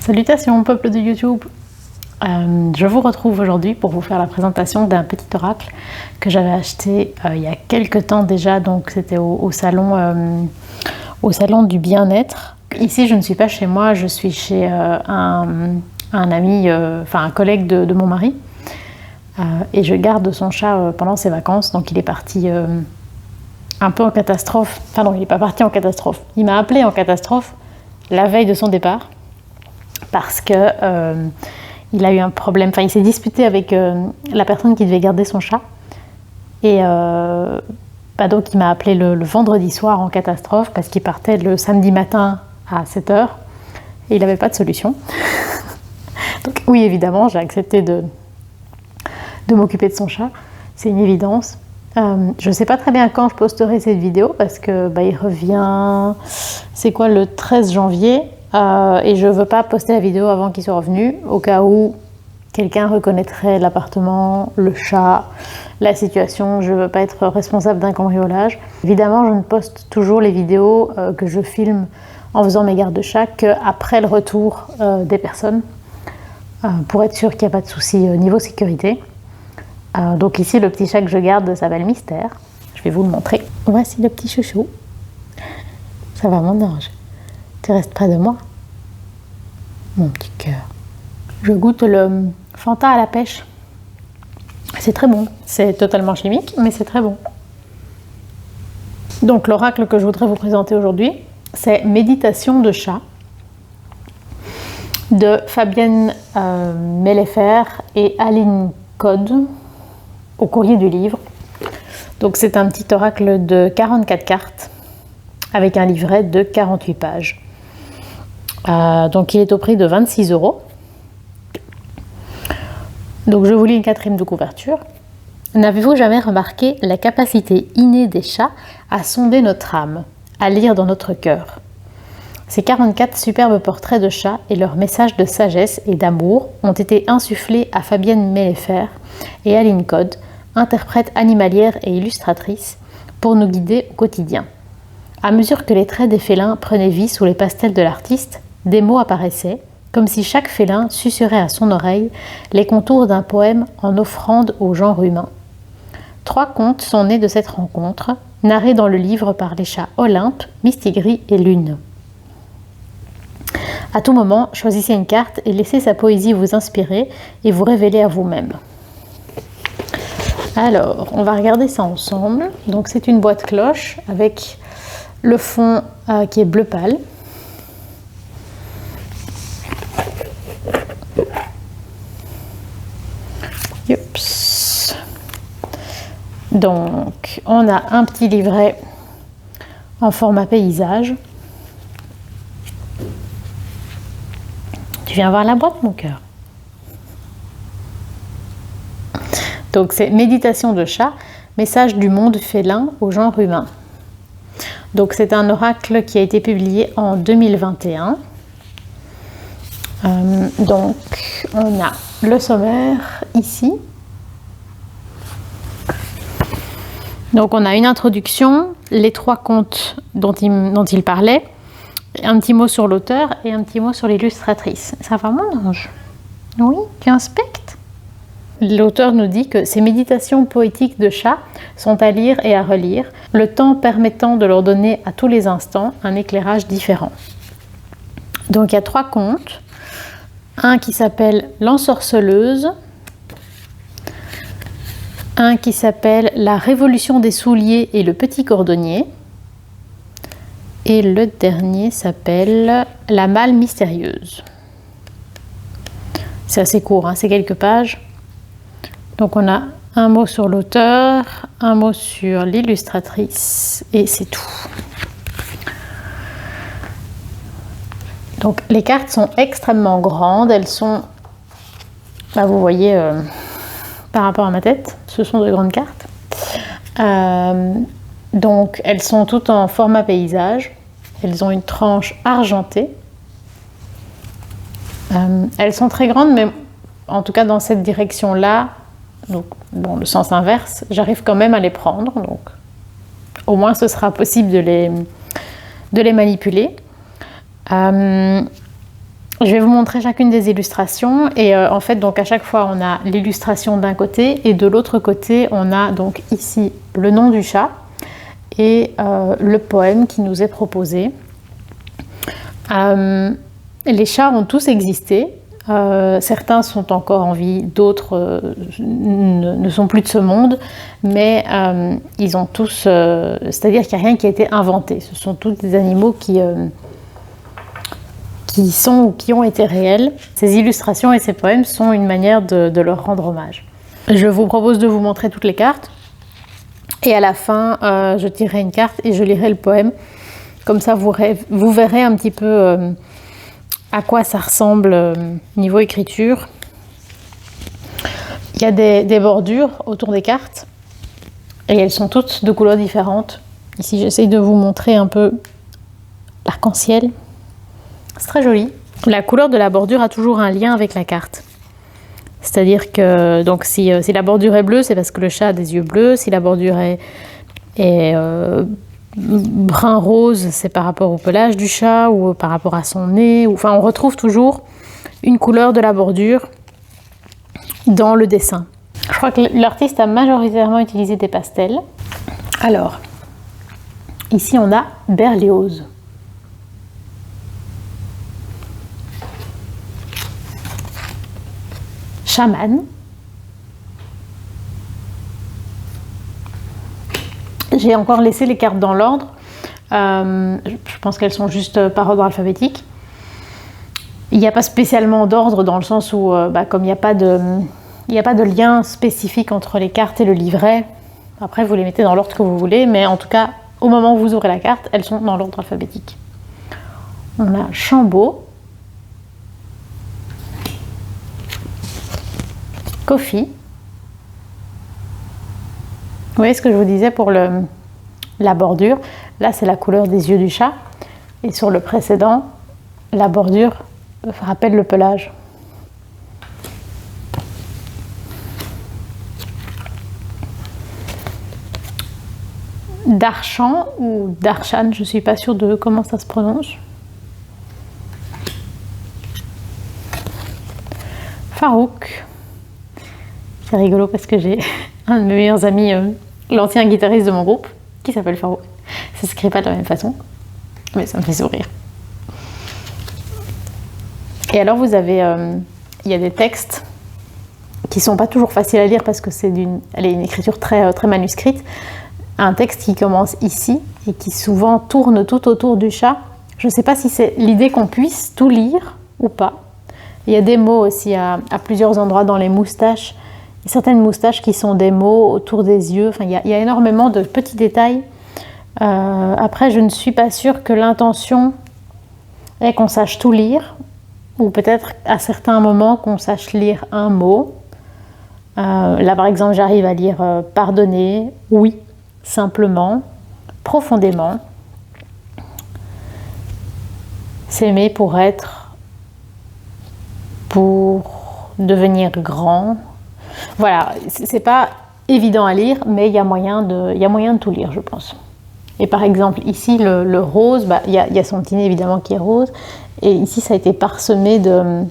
Salutations peuple de YouTube. Je vous retrouve aujourd'hui pour vous faire la présentation d'un petit oracle que j'avais acheté il y a quelques temps déjà, donc c'était au salon du bien-être. Ici je ne suis pas chez moi, je suis chez un ami, un collègue de mon mari, et je garde son chat pendant ses vacances, donc il est parti un peu en catastrophe. Enfin non, il n'est pas parti en catastrophe, il m'a appelé en catastrophe la veille de son départ parce que il a eu un problème, il s'est disputé avec la personne qui devait garder son chat, et donc il m'a appelé le vendredi soir en catastrophe parce qu'il partait le samedi matin à 7h et il n'avait pas de solution. Donc oui, évidemment, j'ai accepté de m'occuper de son chat, c'est une évidence. Je ne sais pas très bien quand je posterai cette vidéo parce que il revient, c'est quoi, le 13 janvier, et je ne veux pas poster la vidéo avant qu'il soit revenu, au cas où quelqu'un reconnaîtrait l'appartement, le chat, la situation. Je ne veux pas être responsable d'un cambriolage. Évidemment, je ne poste toujours les vidéos que je filme en faisant mes gardes de chat qu'après le retour des personnes, pour être sûr qu'il n'y a pas de souci niveau sécurité. Donc ici, le petit chat que je garde s'appelle Mystère. Je vais vous le montrer. Voici le petit chouchou. Ça va, mon ange? Tu restes près de moi, mon petit cœur. Je goûte le Fanta à la pêche. C'est très bon. C'est totalement chimique, mais c'est très bon. Donc l'oracle que je voudrais vous présenter aujourd'hui, c'est Méditation de chat de Fabienne Mellefer et Aline Code au courrier du livre. Donc c'est un petit oracle de 44 cartes avec un livret de 48 pages. Donc il est au prix de 26 €. Donc je vous lis une quatrième de couverture. N'avez-vous jamais remarqué la capacité innée des chats à sonder notre âme, à lire dans notre cœur? Ces 44 superbes portraits de chats et leurs messages de sagesse et d'amour ont été insufflés à Fabienne Mellefer et Aline Code, interprètes animalières et illustratrices, pour nous guider au quotidien. À mesure que les traits des félins prenaient vie sous les pastels de l'artiste, des mots apparaissaient, comme si chaque félin susurrait à son oreille les contours d'un poème en offrande au genre humain. 3 contes sont nés de cette rencontre, narrés dans le livre par les chats Olympe, Mistigris et Lune. À tout moment, choisissez une carte et laissez sa poésie vous inspirer et vous révéler à vous-même. Alors, on va regarder ça ensemble. Donc c'est une boîte cloche avec le fond qui est bleu pâle. Yups. Donc, on a un petit livret en format paysage. Tu viens voir la boîte, mon cœur? Donc, c'est Méditation de chat, message du monde félin au genre humain. Donc, c'est un oracle qui a été publié en 2021. Donc, on a le sommaire ici. Donc, on a une introduction, les 3 contes dont il parlait, un petit mot sur l'auteur et un petit mot sur l'illustratrice. Ça va, mon ange? Oui, tu inspectes? L'auteur nous dit que ces méditations poétiques de chat sont à lire et à relire, le temps permettant de leur donner à tous les instants un éclairage différent. Donc il y a 3 contes. Un qui s'appelle L'ensorceleuse, un qui s'appelle La révolution des souliers et le petit cordonnier, et le dernier s'appelle La malle mystérieuse. C'est assez court, c'est quelques pages. Donc on a un mot sur l'auteur, un mot sur l'illustratrice, et c'est tout. Donc les cartes sont extrêmement grandes, elles sont, vous voyez, par rapport à ma tête, ce sont de grandes cartes. Donc elles sont toutes en format paysage, elles ont une tranche argentée. Elles sont très grandes, mais en tout cas dans cette direction-là, donc dans le sens inverse, j'arrive quand même à les prendre, donc au moins ce sera possible de les manipuler. Je vais vous montrer chacune des illustrations et en fait donc à chaque fois on a l'illustration d'un côté et de l'autre côté on a donc ici le nom du chat et le poème qui nous est proposé. Les chats ont tous existé, certains sont encore en vie, d'autres ne sont plus de ce monde, mais ils ont tous, c'est-à-dire qu'il n'y a rien qui a été inventé, ce sont tous des animaux qui sont ou qui ont été réels. Ces illustrations et ces poèmes sont une manière de leur rendre hommage. Je vous propose de vous montrer toutes les cartes et à la fin je tirerai une carte et je lirai le poème. Comme ça vous verrez un petit peu à quoi ça ressemble niveau écriture. Il y a des bordures autour des cartes et elles sont toutes de couleurs différentes. Ici j'essaye de vous montrer un peu l'arc-en-ciel. C'est très joli. La couleur de la bordure a toujours un lien avec la carte. C'est-à-dire que donc si la bordure est bleue, c'est parce que le chat a des yeux bleus. Si la bordure est brun rose, c'est par rapport au pelage du chat ou par rapport à son nez. Enfin, on retrouve toujours une couleur de la bordure dans le dessin. Je crois que l'artiste a majoritairement utilisé des pastels. Alors, ici on a Berlioz. Chaman. J'ai encore laissé les cartes dans l'ordre. Je pense qu'elles sont juste par ordre alphabétique. Il n'y a pas spécialement d'ordre dans le sens où, comme il n'y a pas de lien spécifique entre les cartes et le livret, après vous les mettez dans l'ordre que vous voulez, mais en tout cas, au moment où vous ouvrez la carte, elles sont dans l'ordre alphabétique. On a Chambaud. Kofi. Vous voyez ce que je vous disais pour la bordure. Là, c'est la couleur des yeux du chat. Et sur le précédent, la bordure rappelle le pelage. Darshan ou Darshan, je ne suis pas sûre de comment ça se prononce. Farouk. C'est rigolo parce que j'ai un de mes meilleurs amis, l'ancien guitariste de mon groupe, qui s'appelle Farouk. Ça ne s'écrit pas de la même façon, mais ça me fait sourire. Et alors vous avez, il y a des textes qui sont pas toujours faciles à lire parce que elle est une écriture très, très manuscrite. Un texte qui commence ici et qui souvent tourne tout autour du chat. Je ne sais pas si c'est l'idée qu'on puisse tout lire ou pas. Il y a des mots aussi à plusieurs endroits dans les moustaches. Il y a certaines moustaches qui sont des mots autour des yeux. Enfin, il y a énormément de petits détails. Après, je ne suis pas sûre que l'intention est qu'on sache tout lire, ou peut-être à certains moments qu'on sache lire un mot. Là, par exemple, j'arrive à lire pardonner, oui, simplement, profondément. S'aimer pour devenir grand. Voilà, c'est pas évident à lire, mais il y a moyen de tout lire, je pense. Et par exemple, ici, le rose, il y a son petit nez évidemment qui est rose, et ici, ça a été parsemé de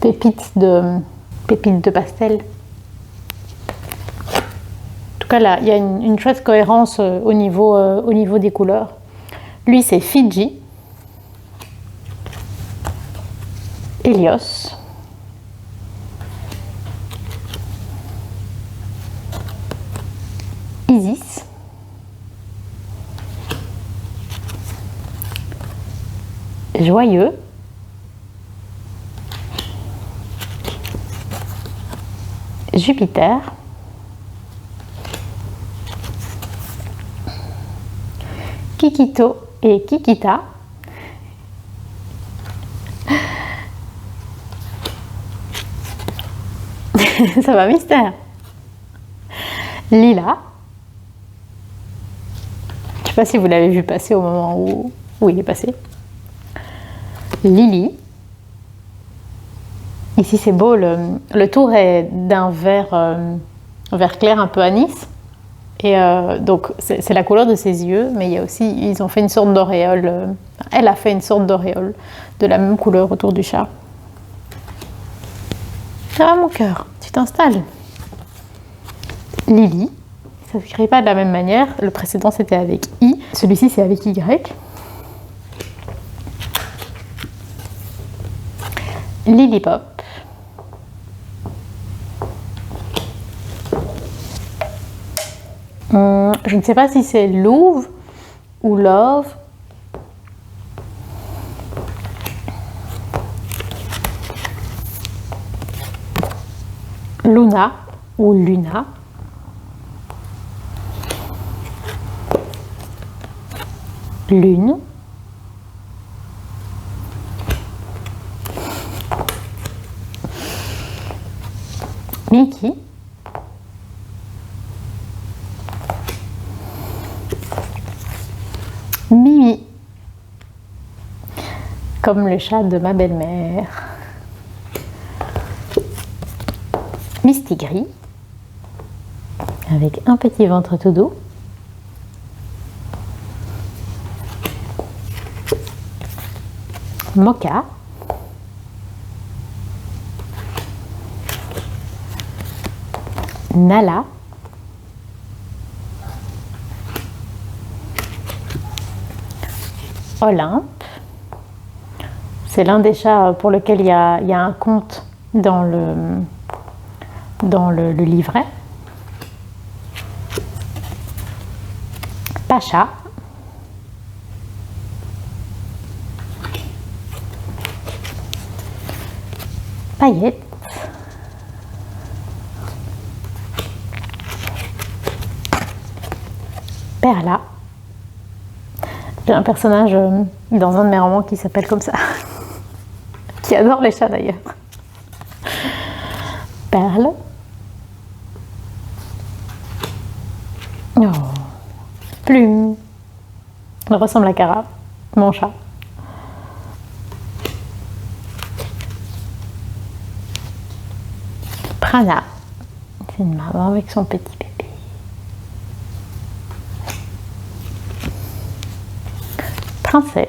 pépites de pastel. En tout cas, là, il y a une chouette cohérence au niveau des couleurs. Lui, c'est Fidji. Hélios. Isis. Joyeux. Jupiter. Kikito et Kikita. Ça va, mystère. Lila. Je ne sais pas si vous l'avez vu passer au moment où il est passé. Lily. Ici, c'est beau. Le tour est d'un vert clair un peu anis. Et donc c'est la couleur de ses yeux, mais il y a aussi, ils ont fait une sorte d'auréole. Elle a fait une sorte d'auréole de la même couleur autour du chat. Ah mon cœur, tu t'installes. Lily, ça ne s'écrit pas de la même manière. Le précédent c'était avec I, celui-ci c'est avec Y. Lily-Pop. Je ne sais pas si c'est Louve ou Love. Luna ou Luna. Lune. Mickey. Mimi. Comme le chat de ma belle-mère. Mistigris. Avec un petit ventre tout doux. Mocha. Nala. Olympe. C'est l'un des chats pour lequel il y a un conte dans le livret. Pacha. Paillette. Perla. J'ai un personnage dans un de mes romans qui s'appelle comme ça, qui adore les chats d'ailleurs. Perle. Oh. Plume. Elle ressemble à Cara, mon chat. Prana. C'est une maman avec son petit bébé. Princesse.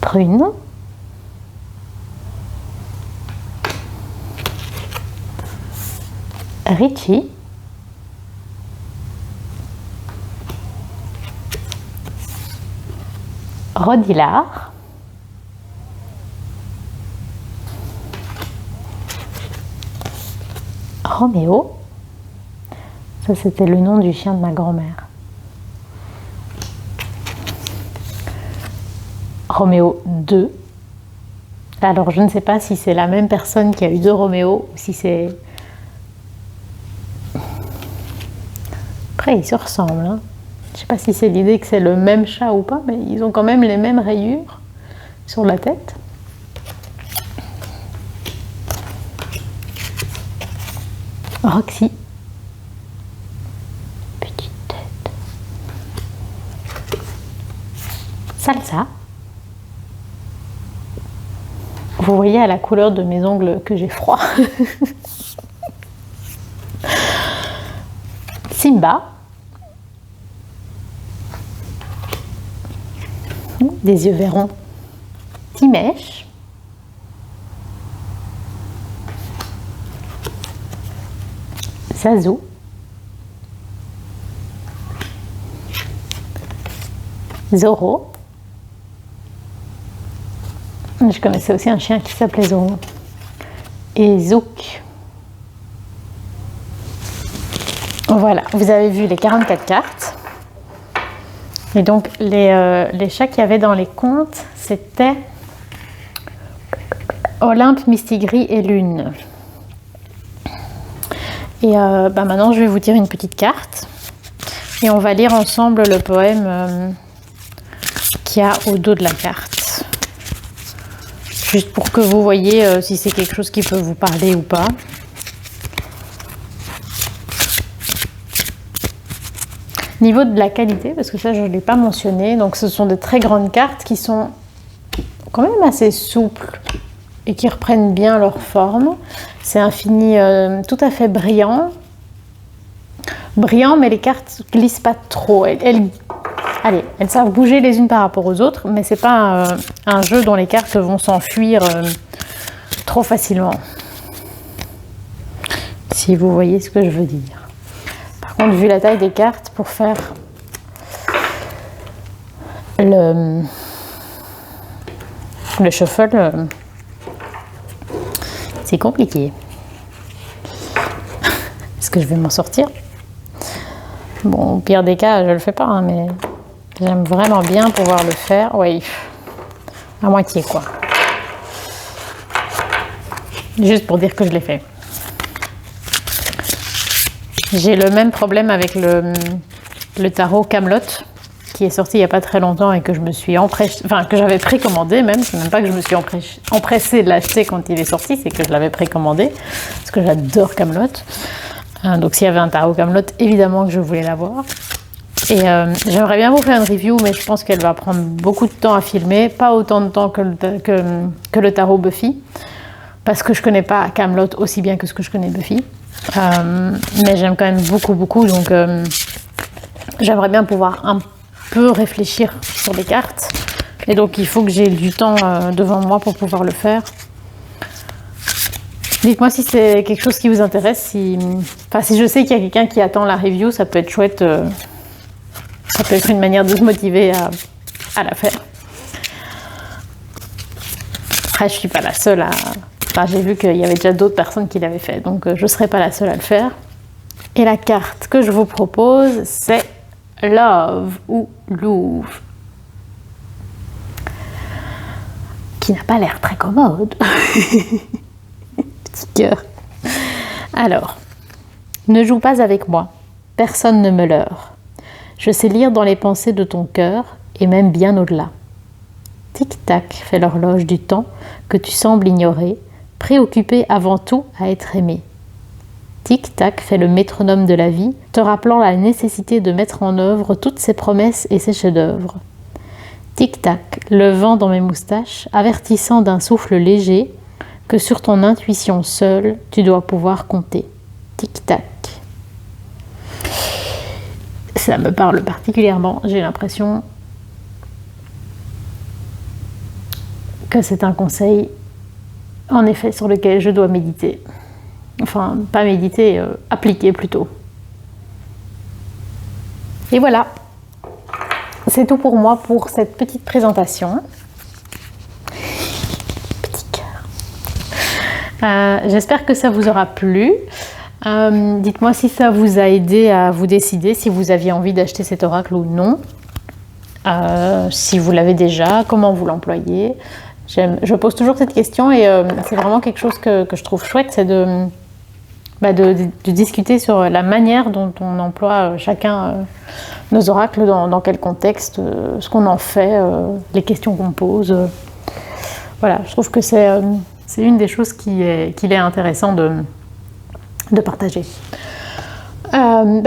Prune. Richie. Rodilard. Roméo. Ça, c'était le nom du chien de ma grand-mère. Roméo 2. Alors, je ne sais pas si c'est la même personne qui a eu 2 Roméo ou si c'est... Après, ils se ressemblent. Hein. Je ne sais pas si c'est l'idée que c'est le même chat ou pas, mais ils ont quand même les mêmes rayures sur la tête. Roxy. Petite tête. Salsa. Vous voyez à la couleur de mes ongles que j'ai froid. Simba. Des yeux verrons. Timèche. Zazu. Zoro. Je connaissais aussi un chien qui s'appelait Zoro. Et Zouk. Voilà, vous avez vu les 44 cartes. Et donc, les chats qu'il y avait dans les contes, c'était Olympe, Mistigris et Lune. Et maintenant, je vais vous dire une petite carte. Et on va lire ensemble le poème qu'il y a au dos de la carte. Juste pour que vous voyez si c'est quelque chose qui peut vous parler ou pas. Niveau de la qualité, parce que ça je ne l'ai pas mentionné, donc ce sont de très grandes cartes qui sont quand même assez souples et qui reprennent bien leur forme. C'est un fini tout à fait brillant. Brillant, mais les cartes glissent pas trop. Allez, elles savent bouger les unes par rapport aux autres, mais c'est pas un jeu dont les cartes vont s'enfuir trop facilement. Si vous voyez ce que je veux dire. Par contre, vu la taille des cartes, pour faire le shuffle, c'est compliqué. Est-ce que je vais m'en sortir? Bon, au pire des cas, je le fais pas, hein, mais j'aime vraiment bien pouvoir le faire. Oui, à moitié quoi. Juste pour dire que je l'ai fait. J'ai le même problème avec le tarot Camelot qui est sorti il n'y a pas très longtemps et que je me suis que j'avais précommandé même. C'est même pas que je me suis empressée de l'acheter quand il est sorti, c'est que je l'avais précommandé parce que j'adore Camelot. Donc s'il y avait un tarot Camelot, évidemment que je voulais l'avoir. Et j'aimerais bien vous faire une review, mais je pense qu'elle va prendre beaucoup de temps à filmer, pas autant de temps que le tarot Buffy, parce que je connais pas Camelot aussi bien que ce que je connais Buffy. Mais j'aime quand même beaucoup, donc j'aimerais bien pouvoir un peu réfléchir sur les cartes. Et donc il faut que j'ai du temps devant moi pour pouvoir le faire. Dites-moi si c'est quelque chose qui vous intéresse. Si je sais qu'il y a quelqu'un qui attend la review, ça peut être chouette. Ça peut être une manière de se motiver à la faire. Après, je suis pas la seule à... Enfin, j'ai vu qu'il y avait déjà d'autres personnes qui l'avaient fait, donc je ne serai pas la seule à le faire. Et la carte que je vous propose, c'est Love ou Louvre, qui n'a pas l'air très commode. Petit cœur. Alors, ne joue pas avec moi, personne ne me leurre. Je sais lire dans les pensées de ton cœur, et même bien au-delà. Tic-tac fait l'horloge du temps que tu sembles ignorer, préoccupé avant tout à être aimé. Tic-tac fait le métronome de la vie, te rappelant la nécessité de mettre en œuvre toutes ses promesses et ses chefs-d'œuvre. Tic-tac, le vent dans mes moustaches, avertissant d'un souffle léger que sur ton intuition seule, tu dois pouvoir compter. Tic-tac. Ça me parle particulièrement, j'ai l'impression que c'est un conseil, en effet, sur lequel je dois méditer. Enfin, pas méditer, appliquer plutôt. Et voilà, c'est tout pour moi pour cette petite présentation. Petit cœur. J'espère que ça vous aura plu. Dites-moi si ça vous a aidé à vous décider si vous aviez envie d'acheter cet oracle ou non. Si vous l'avez déjà, comment vous l'employez. Je pose toujours cette question et c'est vraiment quelque chose que je trouve chouette, c'est de discuter sur la manière dont on emploie chacun nos oracles, dans quel contexte, ce qu'on en fait, les questions qu'on pose. Voilà, je trouve que c'est une des choses qu'il est intéressant de partager.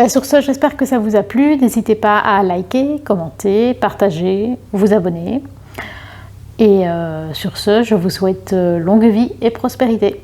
Sur ce, j'espère que ça vous a plu. N'hésitez pas à liker, commenter, partager, vous abonner. Et sur ce, je vous souhaite longue vie et prospérité.